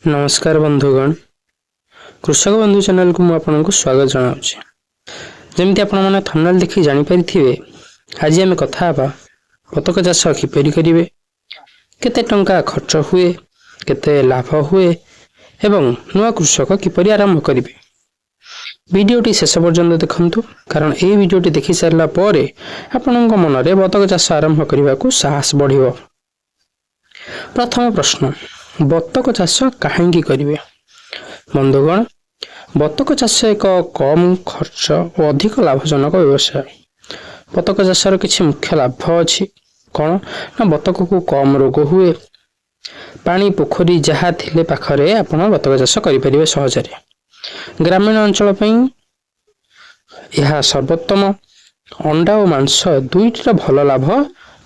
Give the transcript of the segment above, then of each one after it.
नमस्कार बंधुगण, कृषक बंधु चैनल को आपको स्वागत जनाऊँ। जमी आपण मैंने थंबनेल देखि जानी पारिथिबे, आज आम कथा बतक चाष किपरि करेंगे, केते टंका खर्च हुए, केते लाभ हुए एवं नुआ कृषक किपरि आरंभ करेंगे। वीडियोटी शेष पर्यंत देखंतु, कारण ए वीडियोटी देखि सारला परे आपनक मन में बतक चाष आरंभ करने को साहस बढ़िबो। प्रथम प्रश्न, बतक चाष कहीं करेंगे? बंधुगण, बतक चाष एक कम खर्च और अधिक लाभजनक व्यवसाय। बतक चाषर किसी मुख्य लाभ अच्छी कौन ना, बतक को कम रोग हुए, पानी पोखरी जहाँ थिले पाखरे आपण बतक चाष करें सहजरे। ग्रामीण अंचल यह सर्वोत्तम। अंडा और मांस दुईटर भल लाभ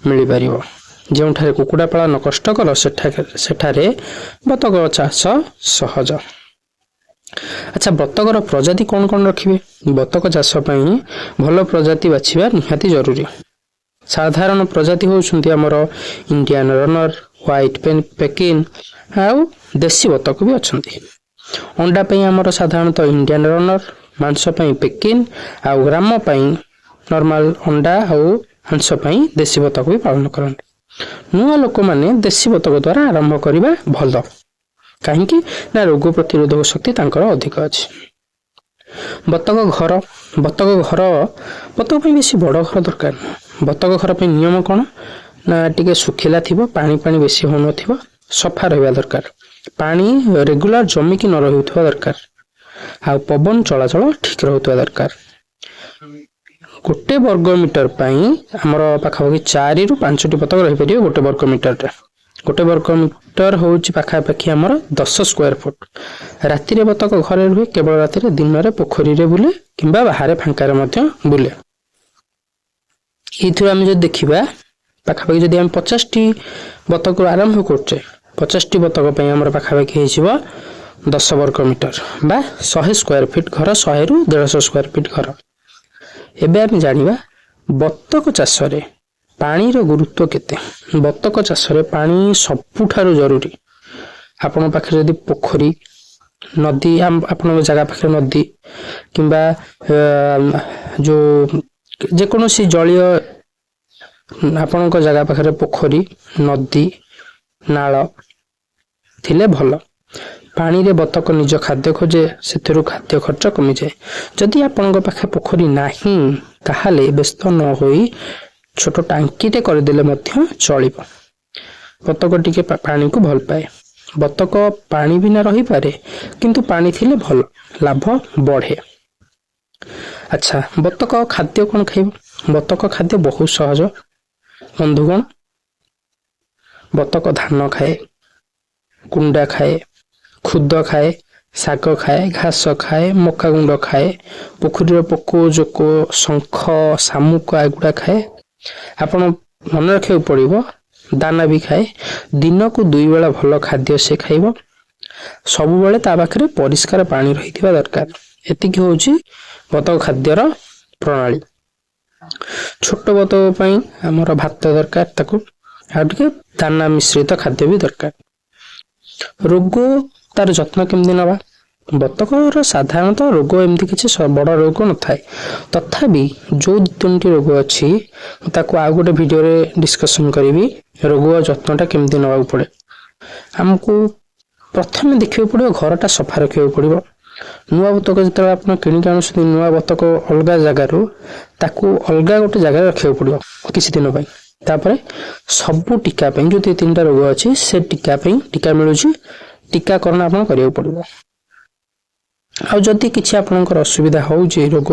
मिल पार। जो कुकुड़ा पालन कष्टकर सेठारे बतक चाष सहज। अच्छा, बतकर प्रजाति कौन कौन रखिए? बतक चाष भल प्रजाति बाछिबा निहाती जरूरी। साधारण प्रजाति होउछन्ती हमर इंडियन रनर, व्हाइट पेकिन आउ देसी बतक भी अछन्ती। अंडा पई हमर साधारणतः इंडियन रनर, मांस पई पेकिन आउ ग्राम पई नॉर्मल अंडा आउ हंस पई देसी बतक भी पालन करन्ती। नुआ लोक माने देसी बतक द्वारा आरंभ करबा भल, कहीं ना रोग प्रतिरोधक शक्ति तांकर अधिक अच्छी। बतक घर, बतक बेसी बड़ घर दरकार। बतक घर पे नियम कौन ना, टिके सुखिला थिबो, पानी बेसी हो नथिबो, सफा रहबा दरकार, पानी रेगुलर जमिकी न रहुथबा दरकार, आ पवन चलाचल ठीक रहुथबा दरकार। गोटे वर्ग मीटर आमर पाखापाखि 4 रु 5 बतक रही पारे गोटे वर्ग मीटर रे। गोटे वर्ग मीटर हूँ पाखापाखि आमर 10 स्क्वायर फुट। राति रे बतक घरे रुहे, केवल राति रे, दिन में पोखरी रे बुले किंबा बाहर फांकार बुले। ये आम जो देखा पाखापाखि जदि आम 50 टी बतक आरंभ करचे, 50 टी बतक आमर पाखापाखि 10 वर्ग मीटर बा 100 स्क्वायर फीट घर, 100 रु 150 स्क्वायर फीट घर। एबे आम जानिबा बतक चाष रे पानी रो गुरुत्व केते। बतक चाष रे पानी सबुठारु जरूरी। आपण पाखे जदि पोखरी, नदी, आपण जगह पाखे नदी किंबा जो जेकोसी जलीय आपण जगह पाखे पोखरी, नदी, नाल थिले भल। पानी रे बतक निज खाद्य खोजे, से खाद्य खर्च कमी जाए। जदि आपण पाखे पोखरी नाही ताहाले व्यस्त न होई छोट टांकीटे करदेले मध्य चलिबो। बतक टिके पानी को भल पाए। बतक पानी बिना रही पारे, किंतु पानी थिले भल, लाभ बढ़े। अच्छा, बतक खाद्य कौन खाइब? बतक खाद्य बहुत सहज बंधुगण। बतक धान खाए, कुंडा खाए, खुद खाए, शाग खाए, घास खाए, मका गुंड खाए, पोखरी पोको जोको, शंख, शामुक एगुड़ा खाए। आपण मन रखा पड़ो, दाना भी खाए। दिन को 2 बेला भल खाद्य से खाइब। सबु बेले ता पाखरे परिष्कार पानी रही दरकार। एतिक होउची बतक खाद्यर प्रणाली। छोट बतक पई हमर भात दरकार, ताकू आ टिके दाना मिश्रित खाद्य भी दरकार। रोग तार जत्न केमती नवा? बतकर साधारणतः रोग एमती किसी बड़ रोग न थाए, तथापि जो 2-3 रोग अच्छी ताको आ गोटे वीडियो रे डिस्कशन करी। रोग जत्नटा केमती नवा पड़े हमको प्रथम देखा पड़ो, घरटा सफा रखा पड़ो। नुआ बतक जो आप किणिक आनुते, नुआ बतक अलग जगार ताकू अलग गोटे जगह रखा पड़ो किसी दिन पाई। तापर सबू टीका जो 2-3टा रोग अच्छी से टीका मिलूँ, टीकाकरण आप करिया पड़ो। आ जदि किसी आपनकर असुविधा हो रोग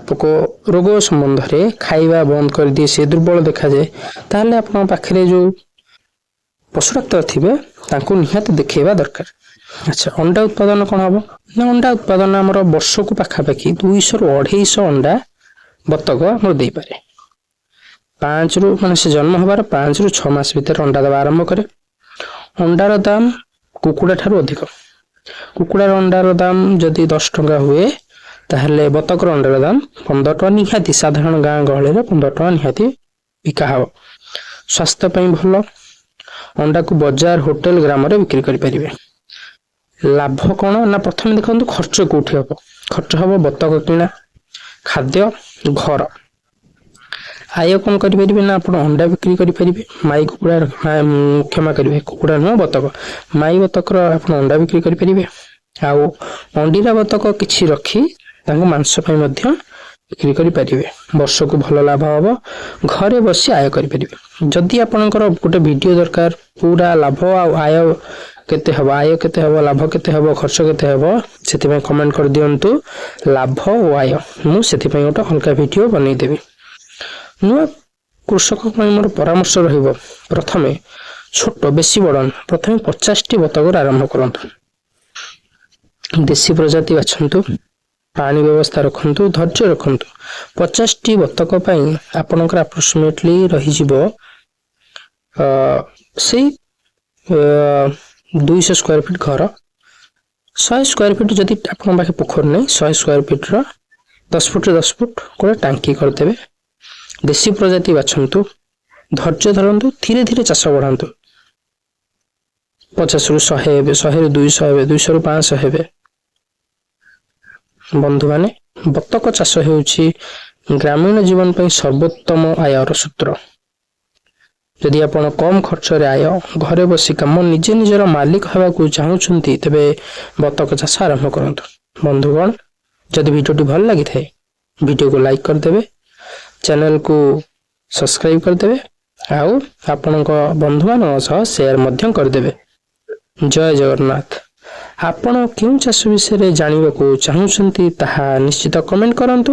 पोको रोग संबंध रे खाइबा बंद कर दिए, से दुर्बल देखा जाए, ताहले आपन पाखरे जो पशु डाक्टर थिबे तांको निहात देखैबा दरकार। अच्छा, अंडा उत्पादन कौन हम ना? अंडा उत्पादन हमर वर्ष को पाखापाखि 200 रु 250 अंडा बतक हमर दे पारे। 5 रु माने से जन्म होबार 5 रु 6 मास भीतर अंडा दबा आरंभ करे। अंडार दाम कुकुड़ा ठारू अधिक। कुकुड़ार अंडार दाम जदि 10 टंका हुए, ताहले बतकर अंडार दाम 15 टंका निहाती। साधारण गाँ गहली 15 टंका निहाती बिका हब। स्वास्थ्य पई भल। अंडा को बाजार, होटल, ग्राम रे बिक्री करि परिबे। ଲାଭ କ'ଣ ନା ପ୍ରଥମେ ଦେଖନ୍ତୁ ଖର୍ଚ୍ଚ କୋଉଠି ହବ। ଖର୍ଚ୍ଚ ହବ ବତକ କିଣା, ଖାଦ୍ୟ, ଘର। ଆୟ କ'ଣ କରିପାରିବେ ନା ଆପଣ ଅଣ୍ଡା ବିକ୍ରି କରିପାରିବେ। ମାଇ କୁକୁଡ଼ା କ୍ଷମା କରିବେ, କୁକୁଡ଼ା ନୁହଁ ବତକ। ମାଇ ବତକର ଆପଣ ଅଣ୍ଡା ବିକ୍ରି କରିପାରିବେ। ଆଉ ଅଣ୍ଡିରା ବତକ କିଛି ରଖି ତାଙ୍କୁ ମାଂସ ପାଇଁ ମଧ୍ୟ ବିକ୍ରି କରିପାରିବେ। ବର୍ଷକୁ ଭଲ ଲାଭ ହବ। ଘରେ ବସି ଆୟ କରିପାରିବେ। ଯଦି ଆପଣଙ୍କର ଗୋଟେ ଭିଡ଼ିଓ ଦରକାର ପୁରା ଲାଭ ଆଉ ଆୟ କେତେ ହେବ, ଆୟ କେତେ ହେବ, ଲାଭ କେତେ ହେବ, ଖର୍ଚ୍ଚ କେତେ ହେବ, ସେଥିପାଇଁ କମେଣ୍ଟ କରିଦିଅନ୍ତୁ ଲାଭ ଓ ଆୟ। ମୁଁ ସେଥିପାଇଁ ଗୋଟେ ଅଲଗା ଭିଡ଼ିଓ ବନେଇଦେବି। ନୂଆ କୃଷକ ପାଇଁ ମୋର ପରାମର୍ଶ ରହିବ, ପ୍ରଥମେ ଛୋଟ ବେଶୀ ବଡ଼ ନୁହେଁ, ପ୍ରଥମେ 50ଟି ବତକରୁ ଆରମ୍ଭ କରନ୍ତୁ। ଦେଶୀ ପ୍ରଜାତି ବାଛନ୍ତୁ, ପାଣି ବ୍ୟବସ୍ଥା ରଖନ୍ତୁ, ଧୈର୍ଯ୍ୟ ରଖନ୍ତୁ। 50ଟି ବତକ ପାଇଁ ଆପଣଙ୍କର ଆପ୍ରୋକ୍ସିମେଟଲି ରହିଯିବ ସେଇ 200 ସ୍କୋୟାର ଫିଟ୍ ଘର। 100 ସ୍କୋୟାର ଫିଟ୍ ଯଦି ଆପଣଙ୍କ ପାଖେ ପୋଖରୀ ନାହିଁ, 100 ସ୍କୋୟାର ଫିଟ୍ର 10 ଫୁଟରେ 10 ଫୁଟ ଗୋଟେ ଟାଙ୍କି କରିଦେବେ। ଦେଶୀ ପ୍ରଜାତି ବାଛନ୍ତୁ, ଧୈର୍ଯ୍ୟ ଧରନ୍ତୁ, ଧୀରେ ଧୀରେ ଚାଷ ବଢ଼ାନ୍ତୁ। 50ରୁ 100 ହେବେ, 100ରୁ 200 ହେବେ, 200ରୁ 500 ହେବେ। ବନ୍ଧୁମାନେ, ବତକ ଚାଷ ହେଉଛି ଗ୍ରାମୀଣ ଜୀବନ ପାଇଁ ସର୍ବୋତ୍ତମ ଆୟର ସୂତ୍ର। ଯଦି ଆପଣ କମ୍ ଖର୍ଚ୍ଚରେ ଆୟ, ଘରେ ବସି କାମ, ନିଜେ ନିଜର ମାଲିକ ହେବାକୁ ଚାହୁଁଛନ୍ତି, ତେବେ ବତକ ଚାଷ ଆରମ୍ଭ କରନ୍ତୁ। ବନ୍ଧୁଗଣ, ଯଦି ଭିଡ଼ିଓଟି ଭଲ ଲାଗିଥାଏ ଭିଡ଼ିଓକୁ ଲାଇକ୍ କରିଦେବେ, ଚ୍ୟାନେଲକୁ ସବସ୍କ୍ରାଇବ୍ କରିଦେବେ, ଆଉ ଆପଣଙ୍କ ବନ୍ଧୁମାନଙ୍କ ସହ ସେୟାର ମଧ୍ୟ କରିଦେବେ। ଜୟ ଜଗନ୍ନାଥ। ଆପଣ କେଉଁ ଚାଷ ବିଷୟରେ ଜାଣିବାକୁ ଚାହୁଁଛନ୍ତି ତାହା ନିଶ୍ଚିତ କମେଣ୍ଟ କରନ୍ତୁ।